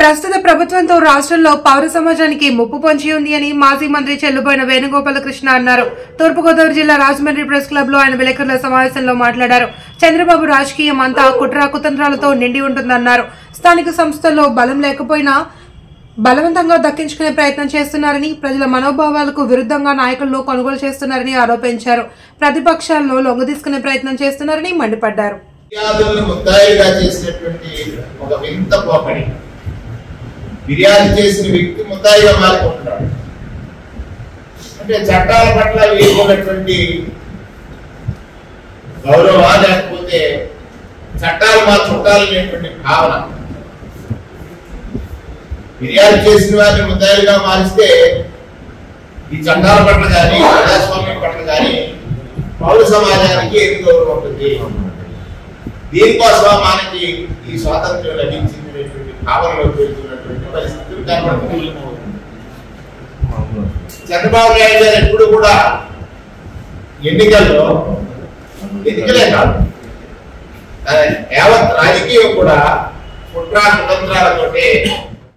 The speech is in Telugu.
ప్రస్తుత ప్రభుత్వంతో రాష్ట్రంలో పౌర సమాజానికి ముప్పు పొంచి ఉంది అని మాజీ మంత్రి చెల్లుబోయిన వేణుగోపాలకృష్ణ అన్నారు. తూర్పుగోదావరి జిల్లా రాజమండ్రి ప్రెస్ క్లబ్ లో ఆయన విలేకరుల సమావేశంలో మాట్లాడారు. చంద్రబాబు రాజకీయం అంతా కుట్ర కుతంత్రాలతో నిండి ఉంటుందన్నారు. స్థానిక సంస్థల్లో బలం లేకపోయినా బలవంతంగా దక్కించుకునే ప్రయత్నం చేస్తున్నారని, ప్రజల మనోభావాలకు విరుద్ధంగా నాయకులను కొనుగోలు చేస్తున్నారని ఆరోపించారు. ప్రతిపక్షాలను లొంగదీసుకునే ప్రయత్నం చేస్తున్నారని మండిపడ్డారు. ఫిర్యాదు చేసిన వ్యక్తి ముద్దాయిగా మారిపోతున్నాడు. అంటే చట్టాల పట్ల వీలున్నటువంటి గౌరవ లేకపోతే చట్టాలు మా చుట్టాలు అనేటువంటి భావన. ఫిర్యాదు చేసిన వారిని ముద్దాయిగా మారిస్తే ఈ చట్టాల పట్ల కానీ ప్రజాస్వామ్యం పట్ల కానీ పౌర సమాజానికి ఏం గౌరవం ఉంటుంది. దీనికోసం మనకి ఈ స్వాతంత్ర్యం లభించినటువంటి భావనలో పెరుగుతున్నటువంటి పరిస్థితులు కనబడుతున్నాయి. చంద్రబాబు నాయుడు గారు ఎప్పుడు కూడా ఎన్నికలే కాదు, యావత్ రాజకీయం కూడా కుట్ర కుతంత్రాలతోటే